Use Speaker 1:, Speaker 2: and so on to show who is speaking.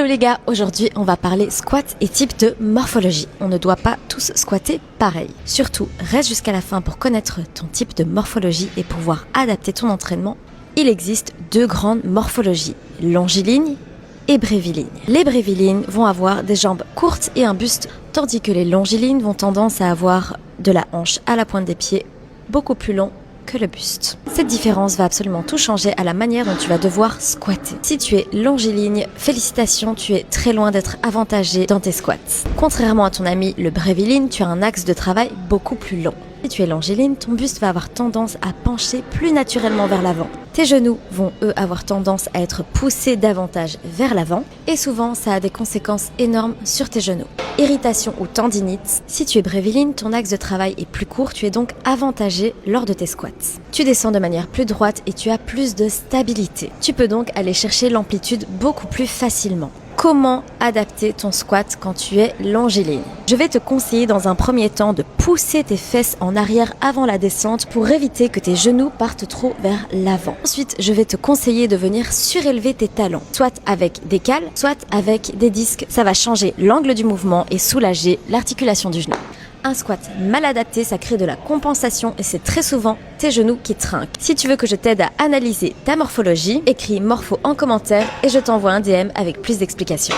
Speaker 1: Hello les gars, aujourd'hui on va parler squat et type de morphologie. On ne doit pas tous squatter pareil. Surtout, reste jusqu'à la fin pour connaître ton type de morphologie et pouvoir adapter ton entraînement. Il existe deux grandes morphologies, longiligne et bréviligne. Les brévilignes vont avoir des jambes courtes et un buste, tandis que les longilignes vont tendance à avoir de la hanche à la pointe des pieds beaucoup plus long que le buste. Cette différence va absolument tout changer à la manière dont tu vas devoir squatter. Si tu es longiligne, félicitations, tu es très loin d'être avantagé dans tes squats. Contrairement à ton ami le bréviligne, tu as un axe de travail beaucoup plus long. Si tu es longiligne, ton buste va avoir tendance à pencher plus naturellement vers l'avant. Tes genoux vont eux avoir tendance à être poussés davantage vers l'avant et souvent ça a des conséquences énormes sur tes genoux. Irritation ou tendinite, si tu es bréviligne, ton axe de travail est plus court, tu es donc avantagé lors de tes squats. Tu descends de manière plus droite et tu as plus de stabilité. Tu peux donc aller chercher l'amplitude beaucoup plus facilement. Comment adapter ton squat quand tu es longiligne? Je vais te conseiller dans un premier temps de pousser tes fesses en arrière avant la descente pour éviter que tes genoux partent trop vers l'avant. Ensuite, je vais te conseiller de venir surélever tes talons, soit avec des cales, soit avec des disques. Ça va changer l'angle du mouvement et soulager l'articulation du genou. Un squat mal adapté, ça crée de la compensation et c'est très souvent tes genoux qui trinquent. Si tu veux que je t'aide à analyser ta morphologie, écris morpho en commentaire et je t'envoie un DM avec plus d'explications.